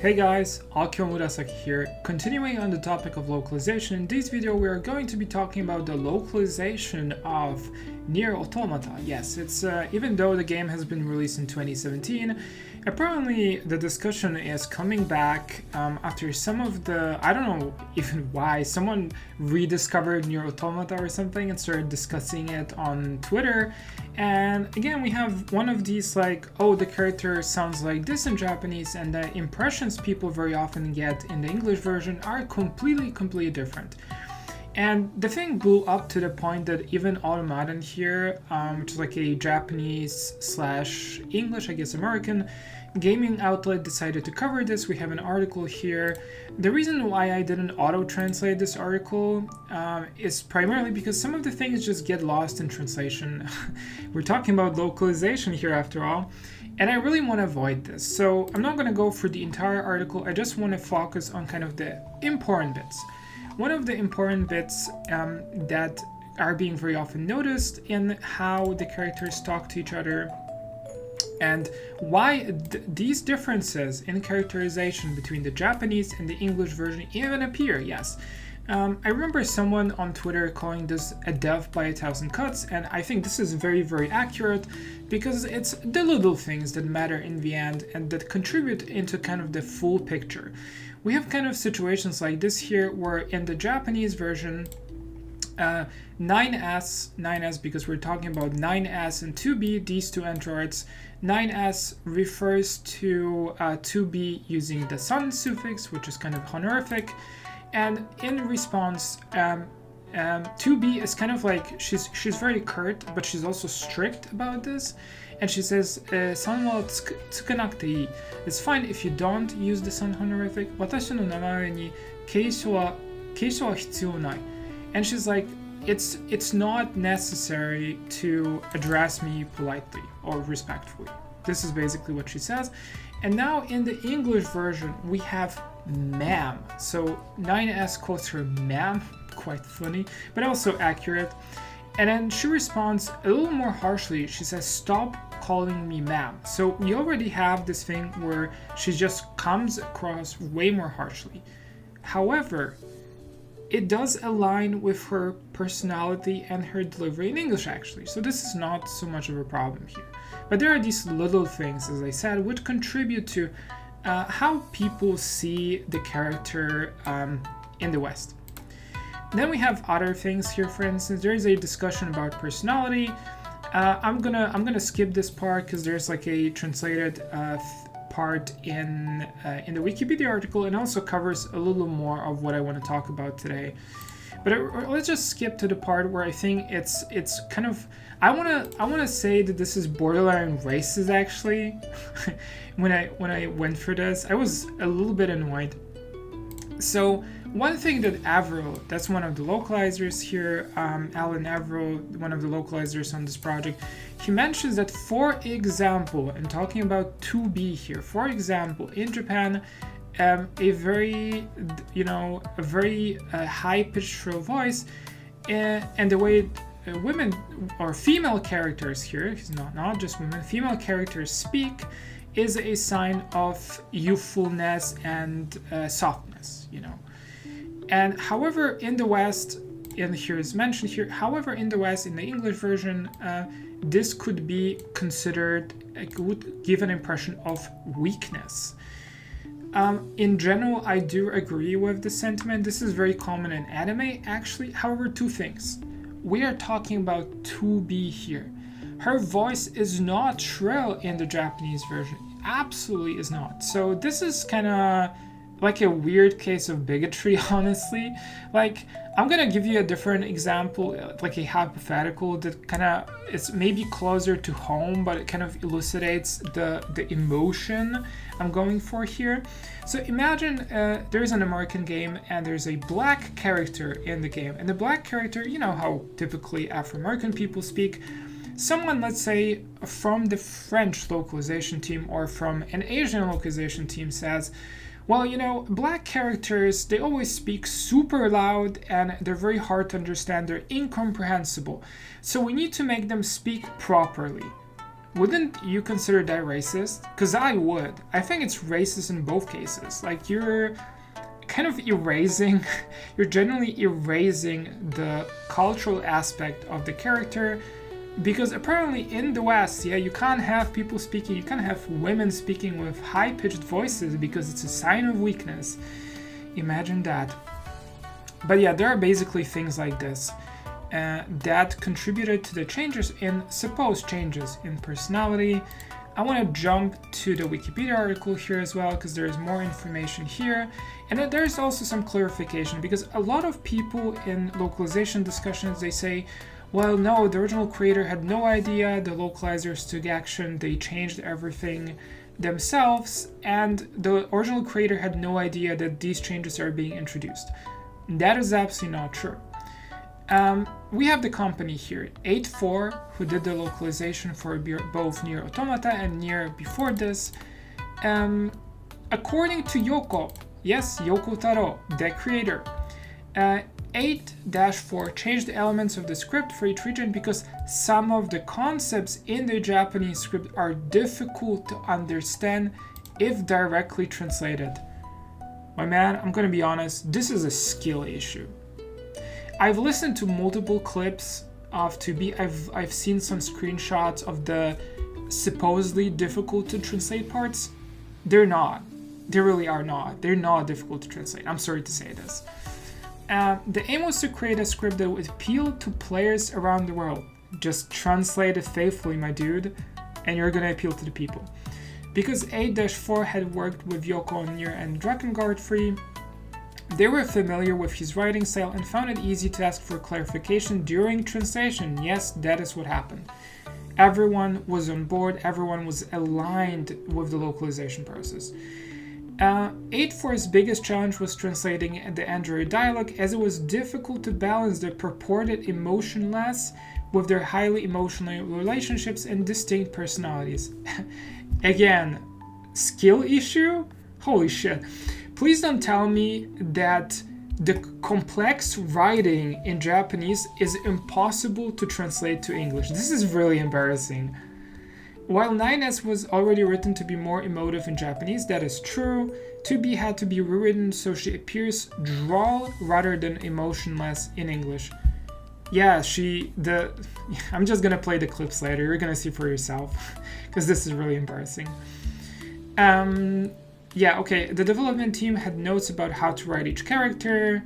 Hey guys, Akio Murasaki here. Continuing on the topic of localization, in this video we are going to be talking about the localization of Nier Automata. Yes, it's even though the game has been released in 2017, apparently the discussion is coming back after some of the, I don't know even why, someone rediscovered Nier Automata or something and started discussing it on Twitter. And again, we have one of these like, oh, the character sounds like this in Japanese, and the impressions people very often get in the English version are completely different. And the thing blew up to the point that even Automata here, which is like a Japanese / English, I guess American, gaming outlet decided to cover this. We have an article here. The reason why I didn't auto-translate this article is primarily because some of the things just get lost in translation. We're talking about localization here after all, and I really want to avoid this. So I'm not going to go through the entire article. I just want to focus on kind of the important bits. One of the important bits that are being very often noticed in how the characters talk to each other and why these differences in characterization between the Japanese and the English version even appear, yes. I remember someone on Twitter calling this a death by 1,000 cuts, and I think this is very accurate because it's the little things that matter in the end and that contribute into kind of the full picture. We have kind of situations like this here where in the Japanese version, 9S because we're talking about 9S and 2B, these two androids. 9S refers to 2B using the son suffix, which is kind of honorific, and in response, 2B is kind of like she's very curt, but she's also strict about this, and she says, "Son wa tsukanakute ii." It's fine if you don't use the son honorific. Watashi no namae ni keisho wa hitsuyou nai. And she's like, it's not necessary to address me politely or respectfully. This is basically what she says. And now in the English version, we have ma'am. So 9S calls her ma'am, quite funny, but also accurate. And then she responds a little more harshly. She says, "Stop calling me ma'am." So we already have this thing where she just comes across way more harshly. However, it does align with her personality and her delivery in English, actually. So this is not so much of a problem here. But there are these little things, as I said, which contribute to how people see the character in the West. Then we have other things here. For instance, there is a discussion about personality. I'm gonna skip this part because there's like a translated part in the Wikipedia article, and also covers a little more of what I want to talk about today. But let's just skip to the part where I think it's kind of, I wanna say that this is borderline racist actually. when I went for this, I was a little bit annoyed. So one thing that Avro, that's one of the localizers here, Alan Avro, one of the localizers on this project, he mentions that, for example, and talking about 2B here, for example, in Japan, a very high-pitched shrill voice, and the way women or female characters here, not just women, female characters speak, is a sign of youthfulness and softness, And however, in the West, and here is mentioned here, however, in the West, in the English version, this could be considered, would give an impression of weakness. In general, I do agree with the sentiment. This is very common in anime, actually. However, two things. We are talking about 2B here. Her voice is not shrill in the Japanese version. Absolutely is not. So this is kind of like a weird case of bigotry, honestly. Like, I'm gonna give you a different example, like a hypothetical that kind of is maybe closer to home, but it kind of elucidates the emotion I'm going for here. So imagine there's an American game and there's a black character in the game, and the black character, you know how typically Afro-American people speak. Someone, let's say, from the French localization team or from an Asian localization team says, well, black characters, they always speak super loud and they're very hard to understand. They're incomprehensible. So we need to make them speak properly. wouldn't you consider that racist? Because I would. I think it's racist in both cases. Like, you're kind of erasing, you're generally erasing the cultural aspect of the character, because apparently in the West, yeah, you can't have people speaking, you can't have women speaking with high-pitched voices because it's a sign of weakness. Imagine that. But yeah, there are basically things like this that contributed to the supposed changes in personality. I want to jump to the Wikipedia article here as well, because there's more information here. And then there's also some clarification, because a lot of people in localization discussions, they say, well, no, the original creator had no idea, the localizers took action, they changed everything themselves, and the original creator had no idea that these changes are being introduced. That is absolutely not true. We have the company here, 8-4, who did the localization for both Nier Automata and Nier before this. According to Yoko, yes, Yoko Taro, the creator, 8-4 changed the elements of the script for each region because some of the concepts in the Japanese script are difficult to understand if directly translated. My man, I'm gonna be honest, this is a skill issue. I've listened to multiple clips of 2B. I've seen some screenshots of the supposedly difficult to translate parts. They're not. They really are not. They're not difficult to translate. I'm sorry to say this. The aim was to create a script that would appeal to players around the world. Just translate it faithfully, my dude, and you're gonna appeal to the people. Because 8-4 had worked with Yoko on Nier and Drakengard 3, they were familiar with his writing style and found it easy to ask for clarification during translation. Yes, that is what happened. Everyone was on board, everyone was aligned with the localization process. 8-4's biggest challenge was translating the Android dialogue, as it was difficult to balance the purported emotionless with their highly emotional relationships and distinct personalities. Again, skill issue? Holy shit. Please don't tell me that the complex writing in Japanese is impossible to translate to English. This is really embarrassing. While 9S was already written to be more emotive in Japanese, that is true. 2B had to be rewritten so she appears droll rather than emotionless in English. Yeah, I'm just gonna play the clips later. You're gonna see for yourself, because this is really embarrassing. Yeah, okay, the development team had notes about how to write each character.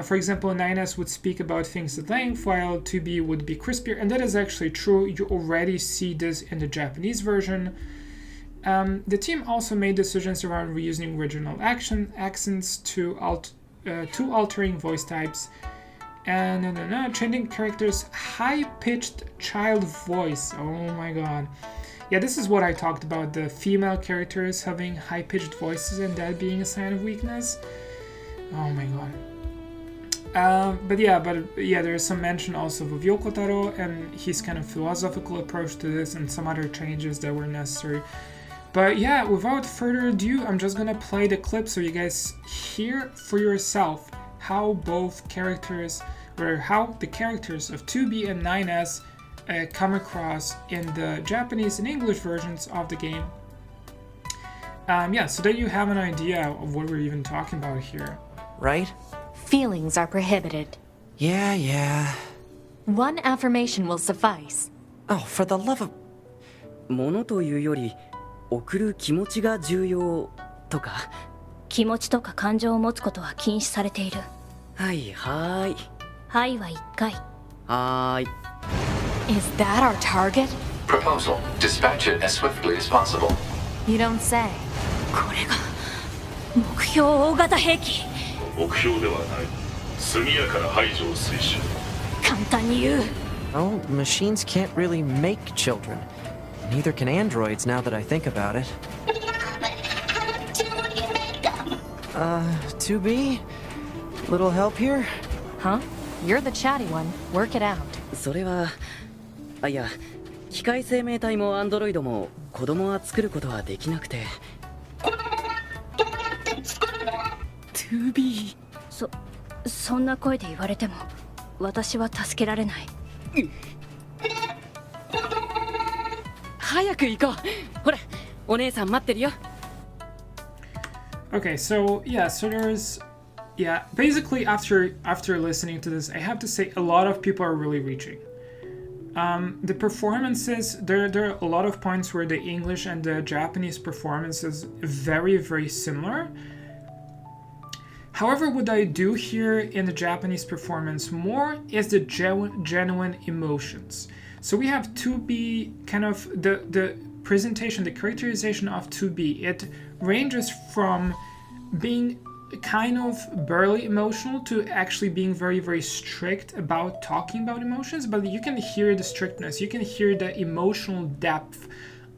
For example, 9S would speak about things at length, while 2B would be crispier, and that is actually true. You already see this in the Japanese version. The team also made decisions around reusing original accents to altering voice types, and changing characters' high-pitched child voice. Oh my god. Yeah, this is what I talked about, the female characters having high-pitched voices and that being a sign of weakness. Oh my god. But yeah, there's some mention also of Yoko Taro and his kind of philosophical approach to this and some other changes that were necessary. But yeah, without further ado, I'm just gonna play the clip so you guys hear for yourself how both characters, or how the characters of 2B and 9S come across in the Japanese and English versions of the game. Yeah, so that you have an idea of what we're even talking about here. Right? Feelings are prohibited. Yeah. One affirmation will suffice. Oh, for the love of... ものというより、送る気持ちが重要とか。気持ちとか感情を持つことは禁止されている。はいはーい。はいは1回。はーい。Is that our target? Proposal. Dispatch it as swiftly as possible. You don't say. これが目標大型兵器。目標ではない。速やかな排除を推進。簡単に言う。Oh, machines can't really make children. Neither can androids now that I think about it. 2B? Little help here? Huh? You're the chatty one. Work it out. それは、いや、機械生命体もアンドロイドも子供は作ることはできなくて。2B。そんな声で言われても、私は助けられない。早く行こう。ほら、お姉さん待ってるよ。 Okay, so yeah, so there's basically after listening to this, I have to say a lot of people are really reaching. The performances, there are a lot of points where the English and the Japanese performance is very, very similar. However, what I do here in the Japanese performance more is the genuine emotions. So we have 2B, kind of the presentation, the characterization of 2B. It ranges from being kind of barely emotional to actually being very, very strict about talking about emotions, but you can hear the strictness, you can hear the emotional depth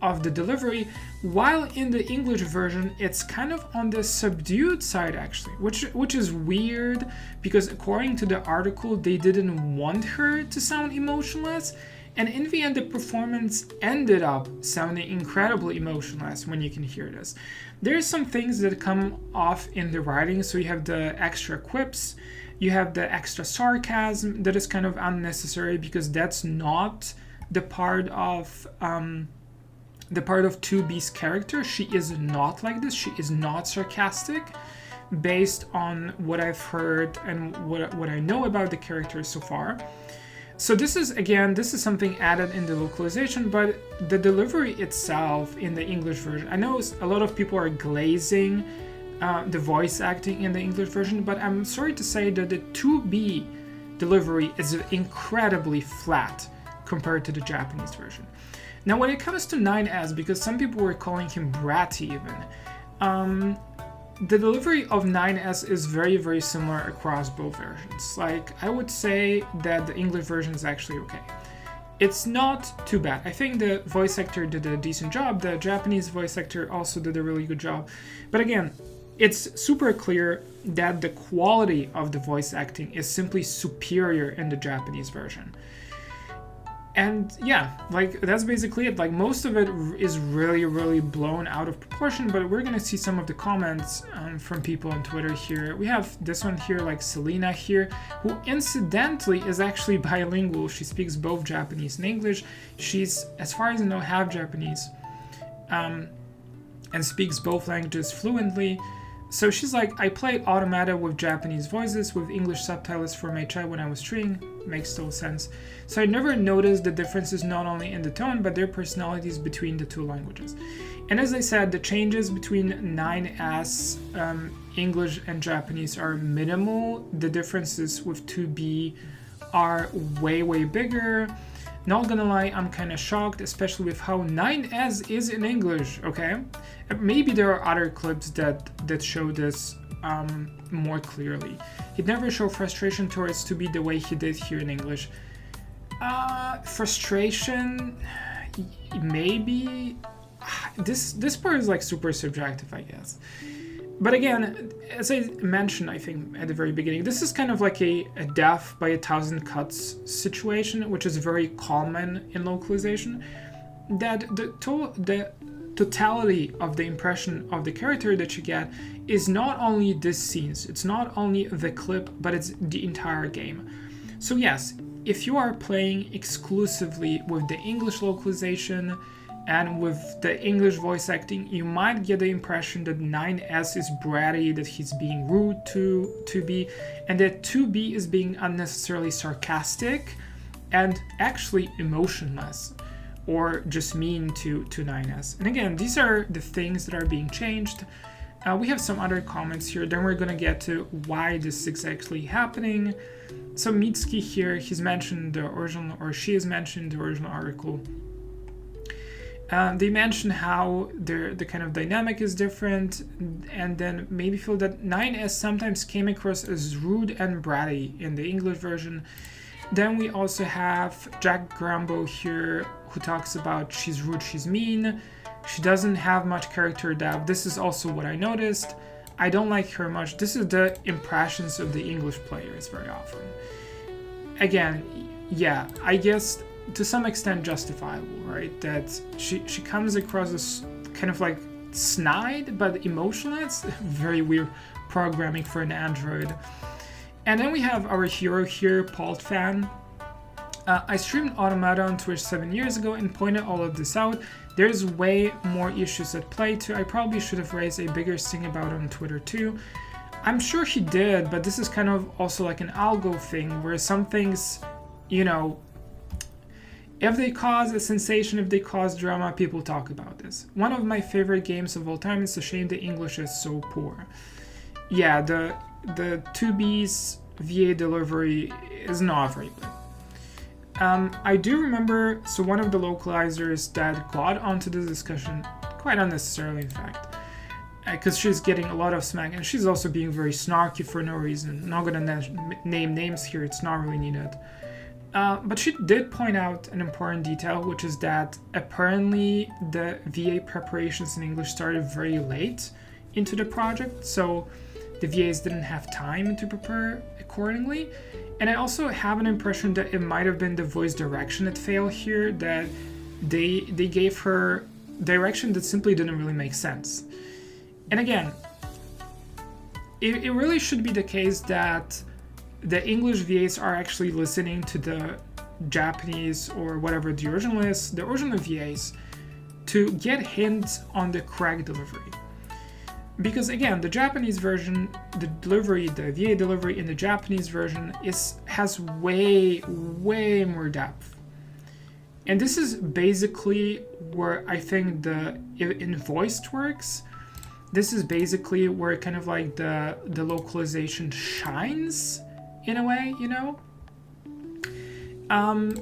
of the delivery, while in the English version it's kind of on the subdued side actually, which is weird because according to the article they didn't want her to sound emotionless, and in the end the performance ended up sounding incredibly emotionless when you can hear this. There's some things that come off in the writing, so you have the extra quips, you have the extra sarcasm that is kind of unnecessary because that's not the part of 2B's character. She is not like this. She is not sarcastic based on what I've heard and what I know about the character so far. So this is something added in the localization, but the delivery itself in the English version, I know a lot of people are glazing the voice acting in the English version, but I'm sorry to say that the 2B delivery is incredibly flat compared to the Japanese version. Now when it comes to 9S, because some people were calling him bratty even, the delivery of 9S is very, very similar across both versions. Like, I would say that the English version is actually okay. It's not too bad. I think the voice actor did a decent job. The Japanese voice actor also did a really good job. But again, it's super clear that the quality of the voice acting is simply superior in the Japanese version. And yeah, like that's basically it. Like most of it is really, really blown out of proportion, but we're gonna see some of the comments from people on Twitter here. We have this one here, like Selena here, who incidentally is actually bilingual. She speaks both Japanese and English. She's, as far as I know, half Japanese, and speaks both languages fluently. So she's like, I played Automata with Japanese voices with English subtitles for my child when I was 3. Makes total sense. So I never noticed the differences not only in the tone, but their personalities between the two languages. And as I said, the changes between 9S English and Japanese are minimal. The differences with 2B are way, way bigger. Not gonna lie, I'm kind of shocked, especially with how 9S is in English, okay? Maybe there are other clips that show this more clearly. He'd never show frustration towards 2B the way he did here in English. Frustration, maybe. This part is like super subjective, I guess. But again, as I mentioned, I think at the very beginning, this is kind of like a death by 1,000 cuts situation, which is very common in localization. That the totality of the impression of the character that you get is not only these scenes, it's not only the clip, but it's the entire game. So yes, if you are playing exclusively with the English localization and with the English voice acting, you might get the impression that 9S is bratty, that he's being rude to 2B, and that 2B is being unnecessarily sarcastic and actually emotionless, or just mean to 9S. And again, these are the things that are being changed. We have some other comments here, then we're gonna get to why this is exactly happening. So Mitsuki here, he's mentioned the original, or she has mentioned the original article. They mention how the kind of dynamic is different, and then maybe feel that 9S sometimes came across as rude and bratty in the English version. Then we also have Jack Grumbo here, who talks about she's rude, she's mean, she doesn't have much character depth. This is also what I noticed. I don't like her much. This is the impressions of the English players very often. Again, yeah, I guess to some extent justifiable, right? That she comes across as kind of like snide but emotionless. Very weird programming for an android. And then we have our hero here, Paul Fan. I streamed Automata on Twitch 7 years ago and pointed all of this out. There's way more issues at play too. I probably should have raised a bigger sting about it on Twitter too. I'm sure he did, but this is kind of also like an algo thing where some things, you know, if they cause a sensation, if they cause drama, people talk about this. One of my favorite games of all time. It's a shame the English is so poor. Yeah, the 2B's VA delivery is not very good. I do remember, so one of the localizers that got onto the discussion, quite unnecessarily in fact, because she's getting a lot of smack, and she's also being very snarky for no reason. Not gonna name names here, it's not really needed. But she did point out an important detail, which is that apparently the VA preparations in English started very late into the project, so the VAs didn't have time to prepare accordingly. And I also have an impression that it might have been the voice direction that failed here, that they gave her direction that simply didn't really make sense. And again, it really should be the case that the English VAs are actually listening to the Japanese or whatever the original is, the original VAs, to get hints on the correct delivery. Because again, the Japanese version, the VA delivery in the Japanese version has way more depth. And this is basically where I think in voiced works, this is basically where kind of like the localization shines in a way, you know?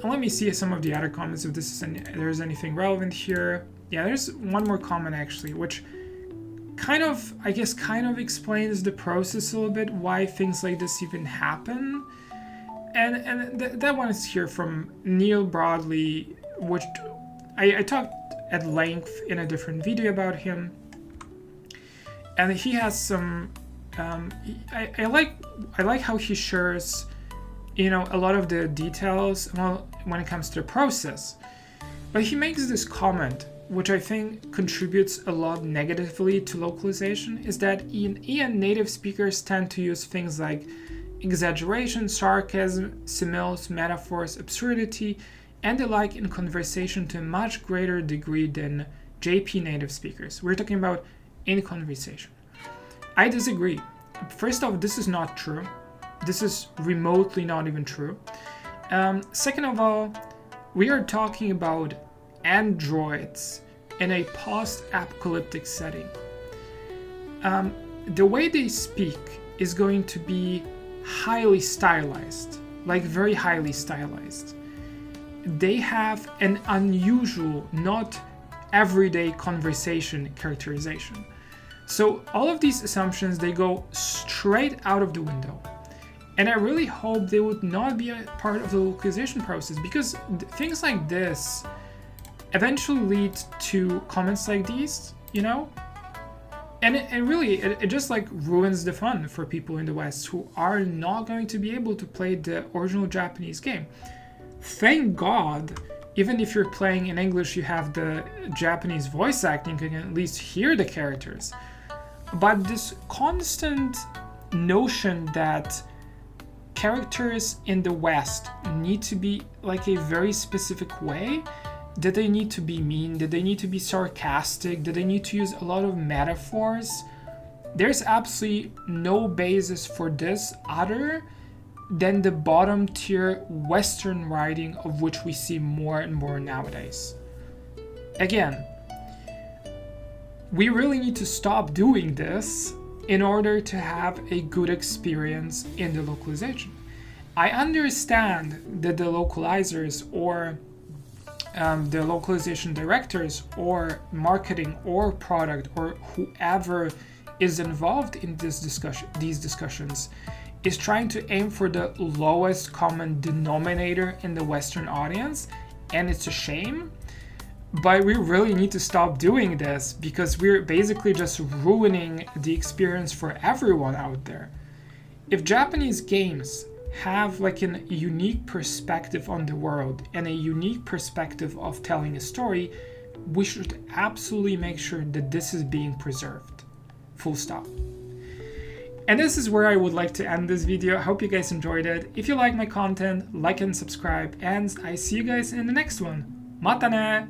Let me see some of the other comments if there's anything relevant here. Yeah, there's one more comment actually, which kind of explains the process a little bit, why things like this even happen. And that one is here from Neil Broadley, which I talked at length in a different video about him. And he has some I like how he shares, you know, a lot of the details when it comes to the process. But he makes this comment, which I think contributes a lot negatively to localization, is that in EN native speakers tend to use things like exaggeration, sarcasm, similes, metaphors, absurdity, and the like in conversation to a much greater degree than JP native speakers. We're talking about in conversation. I disagree. First off, this is not true. This is remotely not even true. Second of all, we are talking about androids in a post-apocalyptic setting. The way they speak is going to be highly stylized, like very highly stylized. They have an unusual, not everyday conversation characterization. So all of these assumptions, they go straight out of the window. And I really hope they would not be a part of the localization process, because things like this eventually lead to comments like these, you know? And it just like ruins the fun for people in the West who are not going to be able to play the original Japanese game. Thank God, even if you're playing in English, you have the Japanese voice acting, you can at least hear the characters. But this constant notion that characters in the West need to be like a very specific way, that they need to be mean, that they need to be sarcastic, that they need to use a lot of metaphors, there's absolutely no basis for this other than the bottom tier Western writing, of which we see more and more nowadays. Again, we really need to stop doing this in order to have a good experience in the localization. I understand that the localizers or the localization directors or marketing or product or whoever is involved in these discussions is trying to aim for the lowest common denominator in the Western audience, and it's a shame. But we really need to stop doing this, because we're basically just ruining the experience for everyone out there. If Japanese games have like a unique perspective on the world and a unique perspective of telling a story, we should absolutely make sure that this is being preserved. Full stop. And this is where I would like to end this video. I hope you guys enjoyed it. If you like my content, like and subscribe, and I see you guys in the next one. Mata ne!